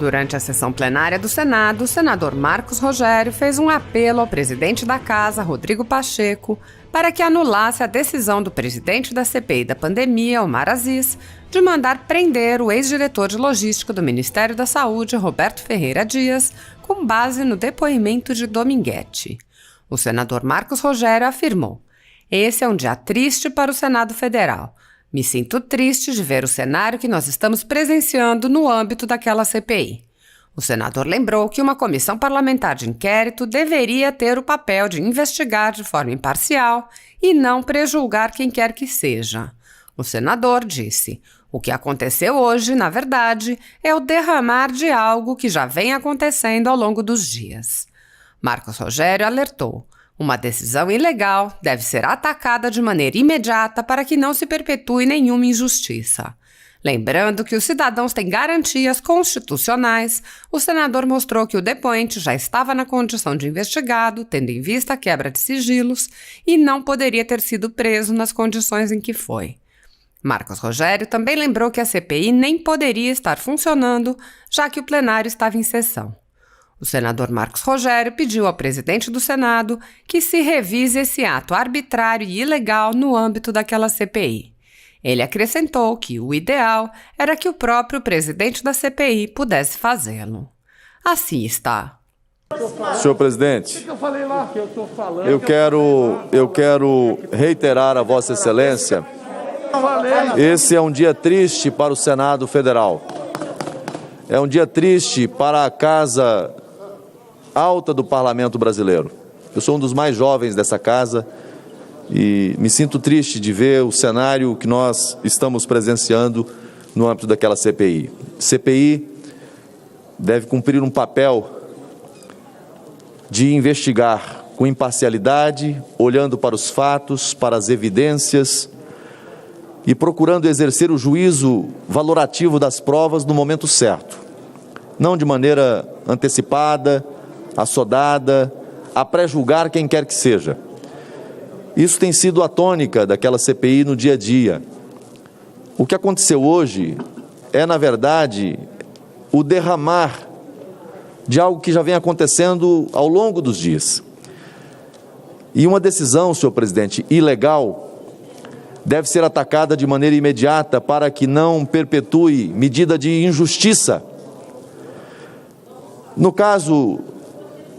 Durante a sessão plenária do Senado, o senador Marcos Rogério fez um apelo ao presidente da Casa, Rodrigo Pacheco, para que anulasse a decisão do presidente da CPI da pandemia, Omar Aziz, de mandar prender o ex-diretor de logística do Ministério da Saúde, Roberto Ferreira Dias, com base no depoimento de Dominguete. O senador Marcos Rogério afirmou: "Esse é um dia triste para o Senado Federal. Me sinto triste de ver o cenário que nós estamos presenciando no âmbito daquela CPI." O senador lembrou que uma comissão parlamentar de inquérito deveria ter o papel de investigar de forma imparcial e não prejulgar quem quer que seja. O senador disse: "O que aconteceu hoje, na verdade, é o derramar de algo que já vem acontecendo ao longo dos dias." Marcos Rogério alertou: "Uma decisão ilegal deve ser atacada de maneira imediata para que não se perpetue nenhuma injustiça." Lembrando que os cidadãos têm garantias constitucionais, o senador mostrou que o depoente já estava na condição de investigado, tendo em vista a quebra de sigilos, e não poderia ter sido preso nas condições em que foi. Marcos Rogério também lembrou que a CPI nem poderia estar funcionando, já que o plenário estava em sessão. O senador Marcos Rogério pediu ao presidente do Senado que se revise esse ato arbitrário e ilegal no âmbito daquela CPI. Ele acrescentou que o ideal era que o próprio presidente da CPI pudesse fazê-lo. Assim está. Senhor presidente, eu quero reiterar a Vossa Excelência, esse é um dia triste para o Senado Federal. É um dia triste para a Casa Alta do Parlamento Brasileiro. Eu sou um dos mais jovens dessa casa e me sinto triste de ver o cenário que nós estamos presenciando no âmbito daquela CPI. CPI deve cumprir um papel de investigar com imparcialidade, olhando para os fatos, para as evidências e procurando exercer o juízo valorativo das provas no momento certo, não de maneira antecipada, assodada, a pré-julgar quem quer que seja. Isso tem sido a tônica daquela CPI no dia a dia. O que aconteceu hoje é, na verdade, o derramar de algo que já vem acontecendo ao longo dos dias. E uma decisão, senhor presidente, ilegal, deve ser atacada de maneira imediata para que não perpetue medida de injustiça. No caso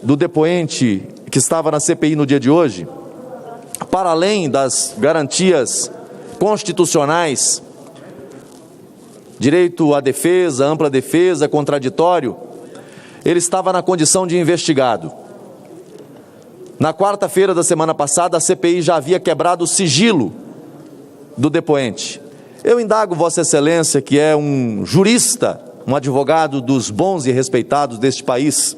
do depoente que estava na CPI no dia de hoje, para além das garantias constitucionais, direito à defesa, ampla defesa, contraditório, ele estava na condição de investigado. Na quarta-feira da semana passada, a CPI já havia quebrado o sigilo do depoente. Eu indago Vossa Excelência, que é um jurista, um advogado dos bons e respeitados deste país,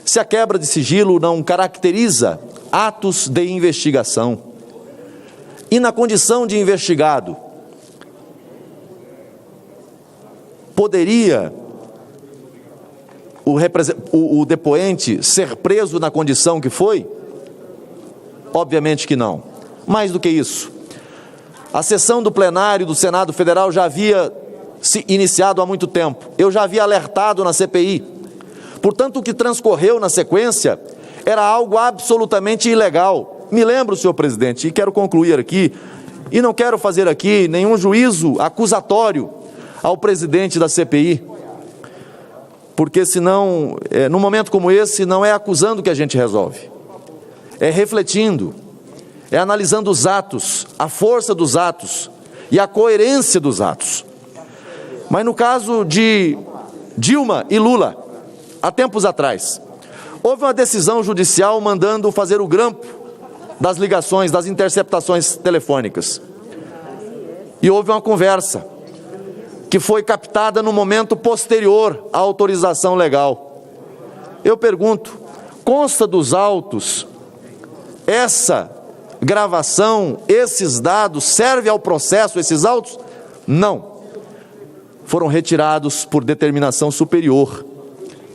se a quebra de sigilo não caracteriza atos de investigação. E na condição de investigado, poderia o depoente ser preso na condição que foi? Obviamente que não. Mais do que isso, a sessão do plenário do Senado Federal já havia se iniciado há muito tempo. Eu já havia alertado na CPI. Portanto, o que transcorreu na sequência era algo absolutamente ilegal. Me lembro, senhor presidente, e quero concluir aqui, e não quero fazer aqui nenhum juízo acusatório ao presidente da CPI, porque senão, num momento como esse, não é acusando que a gente resolve, é refletindo, é analisando os atos, a força dos atos e a coerência dos atos. Mas no caso de Dilma e Lula, há tempos atrás, houve uma decisão judicial mandando fazer o grampo das ligações, das interceptações telefônicas. E houve uma conversa que foi captada no momento posterior à autorização legal. Eu pergunto, consta dos autos essa gravação, esses dados, serve ao processo esses autos? Não. Foram retirados por determinação superior,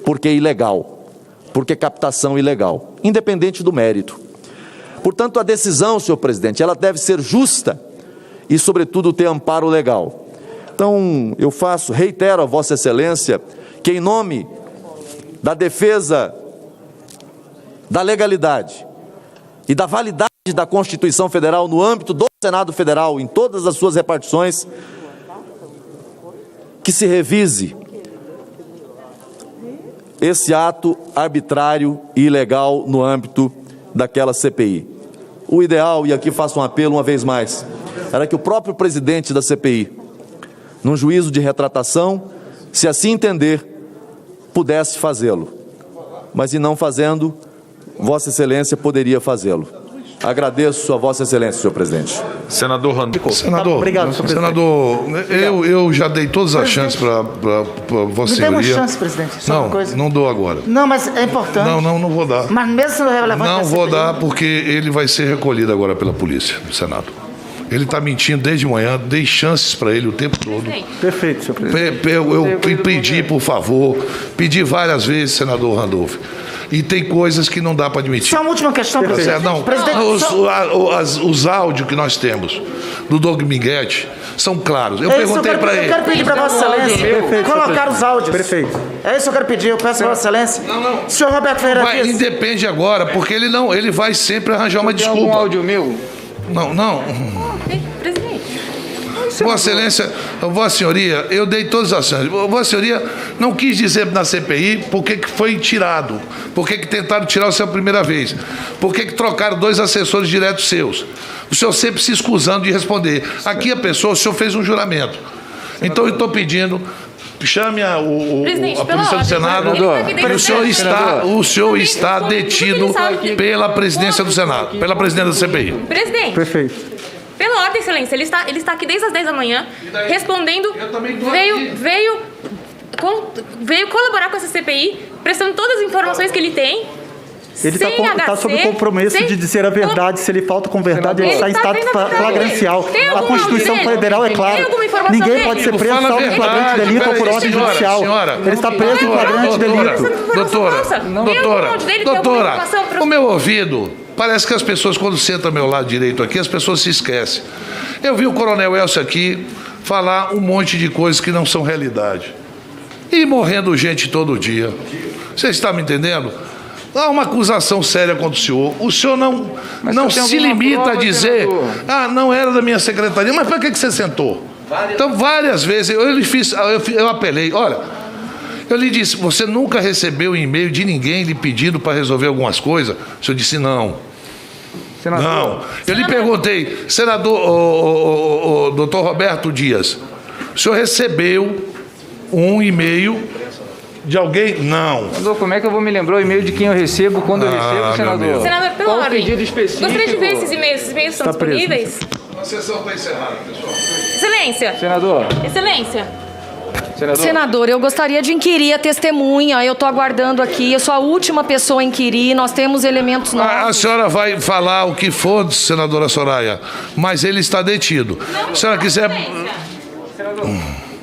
porque é ilegal, porque é captação ilegal, independente do mérito. Portanto, a decisão, senhor presidente, ela deve ser justa e, sobretudo, ter amparo legal. Então, reitero a Vossa Excelência que, em nome da defesa da legalidade e da validade da Constituição Federal no âmbito do Senado Federal, em todas as suas repartições, que se revise esse ato arbitrário e ilegal no âmbito daquela CPI. O ideal, e aqui faço um apelo uma vez mais, era que o próprio presidente da CPI, num juízo de retratação, se assim entender, pudesse fazê-lo. Mas, e não fazendo, Vossa Excelência poderia fazê-lo. Agradeço a Vossa Excelência, senhor presidente. Senador Randolfo. Senador, obrigado, senhor senador, eu já dei todas as chances para Vossa Senhoria. Me dê uma chance, presidente. Só uma coisa. Não dou agora. Não, mas é importante. Não vou dar. Mas mesmo se não é relevante... Não vou dar, porque ele vai ser recolhido agora pela polícia do Senado. Ele está mentindo desde manhã, dei chances para ele o tempo todo. Perfeito, senhor presidente. Eu pedi, por favor, pedi várias vezes, senador Randolfo. E tem coisas que não dá para admitir. Só uma última questão, presidente. Não, os áudios que nós temos do Doug Minguete são claros. Eu perguntei para ele. Eu quero pedir para Vossa Excelência colocar os áudios. Perfeito. É isso que eu quero pedir. Eu peço a Vossa Excelência. Não. Senhor Roberto Ferreira Dias. Independe agora, porque ele vai sempre arranjar uma desculpa. Tem algum áudio meu? Não. Presidente. Vossa Excelência, Vossa Senhoria, eu dei todas as chances. Vossa Senhoria não quis dizer na CPI por que foi tirado, por que tentaram tirar o senhor a primeira vez, por que trocaram 2 assessores diretos seus. O senhor sempre se escusando de responder. Aqui a pessoa, o senhor fez um juramento. Então eu estou pedindo, chame a polícia do Senado, e o senhor está detido pela presidência do Senado, pela presidente da CPI. Presidente. Perfeito. Pela ordem, excelência, ele está aqui desde as 10 da manhã, respondendo, Eu também tô veio colaborar com essa CPI, prestando todas as informações que ele tem. Ele está sob compromisso de dizer a verdade. Se ele falta com verdade, ele está em estado flagrancial. A Constituição Federal é clara. Ninguém pode ser preso salvo em flagrante delito ou por ordem judicial. Ele está preso em flagrante delito. Doutora, o meu ouvido, parece que as pessoas, quando sentam ao meu lado direito aqui, as pessoas se esquecem. Eu vi o coronel Elcio aqui falar um monte de coisas que não são realidade. E morrendo gente todo dia. Você está me entendendo? Há uma acusação séria contra o senhor. O senhor não se limita a dizer, não era da minha secretaria. Mas para que você sentou? Então, várias vezes, eu apelei. Olha, eu lhe disse, você nunca recebeu e-mail de ninguém lhe pedindo para resolver algumas coisas? O senhor disse, não. Senador. Não. Eu lhe perguntei, senador, doutor Roberto Dias, o senhor recebeu um e-mail de alguém? Não. Senador, como é que eu vou me lembrar o e-mail de quem eu recebo, quando eu recebo, senador? Senador, pela Qual o ordem. pedido específico? Gostaria de ver esses e-mails. Esses e-mails estão disponíveis? A sessão está encerrada, pessoal. Excelência. Senador. Excelência. Senador, eu gostaria de inquirir a testemunha. Eu estou aguardando aqui. Eu sou a última pessoa a inquirir. Nós temos elementos novos. A senhora vai falar o que for, senadora Soraya, mas ele está detido. Se a senhora quiser... Senador,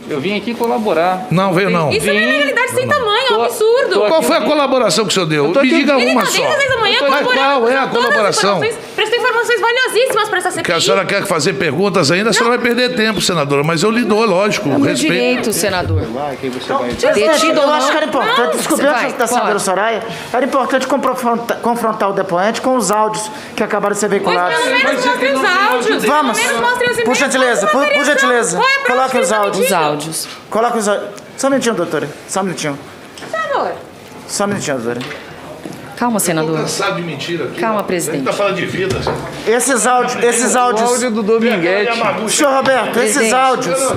eu vim aqui colaborar. Não, veio não. Isso é uma ilegalidade sem tamanho, é um absurdo. Qual foi a colaboração que o senhor deu? Me diga uma só. Desde as 10 da manhã, Mas qual é a colaboração? Prestou informações valiosíssimas para essa CPI. Que a senhora quer fazer perguntas ainda, a senhora vai perder tempo, senadora, mas eu lhe dou, lógico, É meu respeito. direito, senador. Detido, eu acho que era importante, desculpe, Vai, antes da senadora pode. Soraya, era importante confrontar o depoente com os áudios que acabaram de ser Pois veiculados. pelo menos mostrem os áudios. Vamos. Pelo menos mostrem os e-mails. Por gentileza, por gentileza. Qual é a prova Coloque que ele os tá áudios. Os mentindo? áudios. Coloca os áudios. Só um minutinho, doutora. Só um minutinho. Senador. Só um minutinho, doutora. Calma, senador. Cansado de mentira aqui. Calma, presidente. A gente tá falando de vidas. Esses áudios. O áudio do Dominguete. Senhor Roberto,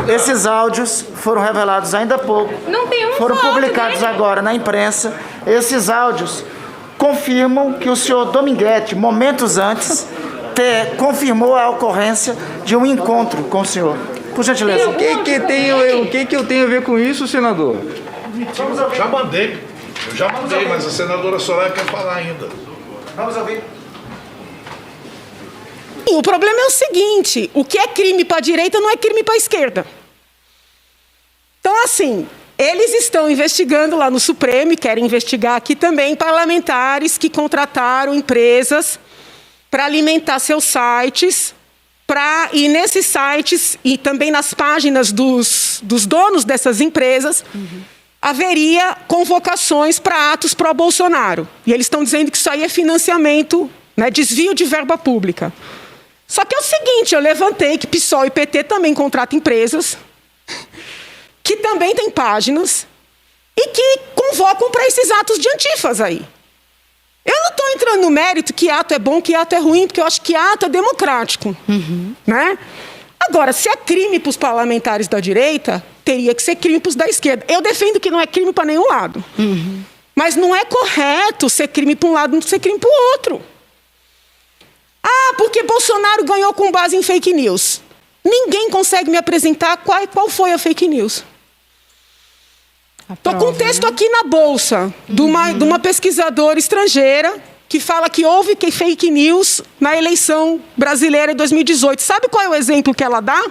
esses áudios foram revelados ainda há pouco. Não tem um Foram só áudio publicados dele. agora na imprensa. Esses áudios confirmam que o senhor Dominguete, momentos antes, confirmou a ocorrência de um encontro com o senhor. Por gentileza. O que eu tenho a ver com isso, senador? Já mandei, mas a senadora Soraya quer falar ainda. Vamos ouvir. O problema é o seguinte, o que é crime para a direita não é crime para a esquerda. Então, assim, eles estão investigando lá no Supremo e querem investigar aqui também parlamentares que contrataram empresas para alimentar seus sites, e nesses sites e também nas páginas dos donos dessas empresas, haveria convocações para atos pró-Bolsonaro. E eles estão dizendo que isso aí é financiamento, né, desvio de verba pública. Só que é o seguinte, eu levantei que PSOL e PT também contratam empresas, que também têm páginas, e que convocam para esses atos de antifas aí. Eu não estou entrando no mérito que ato é bom, que ato é ruim, porque eu acho que ato é democrático. Né? Agora, se é crime para os parlamentares da direita, teria que ser crime para os da esquerda. Eu defendo que não é crime para nenhum lado. Mas não é correto ser crime para um lado e não ser crime para o outro. Ah, porque Bolsonaro ganhou com base em fake news. Ninguém consegue me apresentar qual foi a fake news. Estou com um texto aqui na bolsa de uma pesquisadora estrangeira que fala que houve fake news na eleição brasileira de 2018. Sabe qual é o exemplo que ela dá?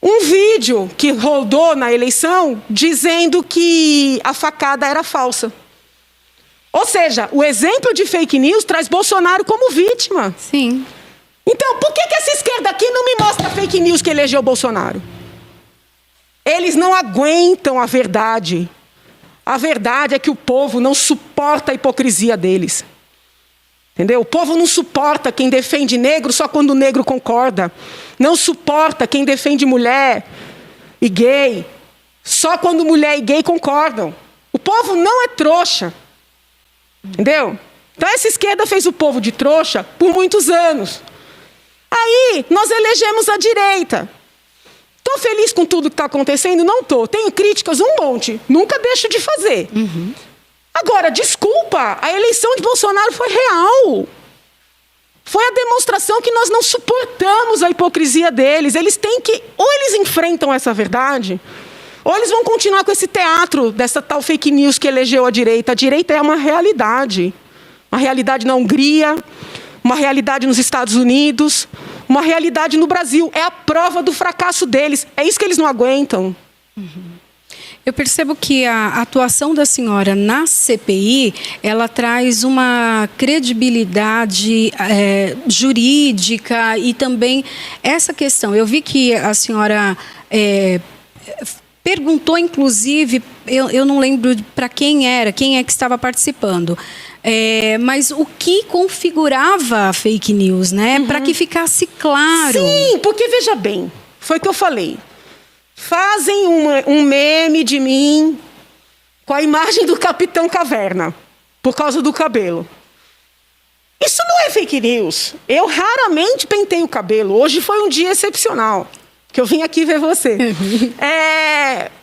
Um vídeo que rodou na eleição dizendo que a facada era falsa. Ou seja, o exemplo de fake news traz Bolsonaro como vítima. Sim. Então, por que essa esquerda aqui não me mostra fake news que elegeu Bolsonaro? Eles não aguentam a verdade. A verdade é que o povo não suporta a hipocrisia deles. Entendeu? O povo não suporta quem defende negro só quando o negro concorda. Não suporta quem defende mulher e gay só quando mulher e gay concordam. O povo não é trouxa. Entendeu? Então essa esquerda fez o povo de trouxa por muitos anos. Aí nós elegemos a direita. Estou feliz com tudo que está acontecendo? Não estou. Tenho críticas um monte. Nunca deixo de fazer. Agora, desculpa, a eleição de Bolsonaro foi real. Foi a demonstração que nós não suportamos a hipocrisia deles. Eles têm que... Ou eles enfrentam essa verdade, ou eles vão continuar com esse teatro dessa tal fake news que elegeu a direita. A direita é uma realidade. Uma realidade na Hungria, uma realidade nos Estados Unidos, uma realidade no Brasil. É a prova do fracasso deles. É isso que eles não aguentam. Eu percebo que a atuação da senhora na CPI, ela traz uma credibilidade jurídica e também essa questão. Eu vi que a senhora perguntou, inclusive, eu não lembro para quem é que estava participando, mas o que configurava a fake news, né? Para que ficasse claro. Sim, porque veja bem, foi o que eu falei. Fazem um meme de mim com a imagem do Capitão Caverna, por causa do cabelo. Isso não é fake news. Eu raramente penteio o cabelo. Hoje foi um dia excepcional, que eu vim aqui ver você.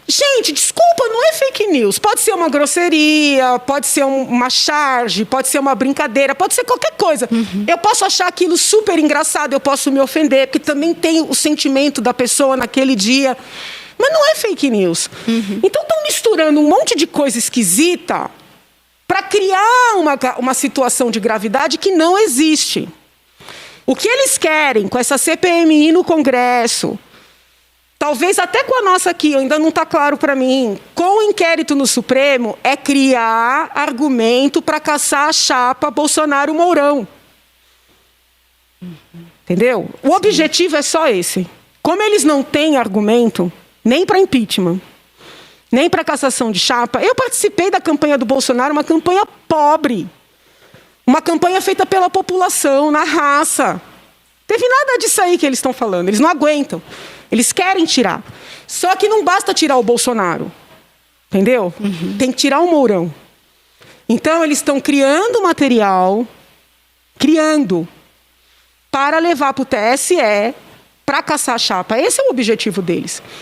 Gente, desculpa, não é fake news. Pode ser uma grosseria, pode ser uma charge, pode ser uma brincadeira, pode ser qualquer coisa. Eu posso achar aquilo super engraçado, eu posso me ofender, porque também tem o sentimento da pessoa naquele dia. Mas não é fake news. Então estão misturando um monte de coisa esquisita para criar uma situação de gravidade que não existe. O que eles querem com essa CPMI no Congresso, talvez até com a nossa aqui, ainda não está claro para mim, com o inquérito no Supremo, é criar argumento para caçar a chapa Bolsonaro-Mourão. Entendeu? O objetivo é só esse. Como eles não têm argumento, nem para impeachment, nem para cassação de chapa, eu participei da campanha do Bolsonaro, uma campanha pobre. Uma campanha feita pela população, na raça. Teve nada disso aí que eles estão falando, eles não aguentam. Eles querem tirar. Só que não basta tirar o Bolsonaro. Entendeu? Tem que tirar o Mourão. Então, eles estão criando material, para levar para o TSE, para caçar a chapa. Esse é o objetivo deles.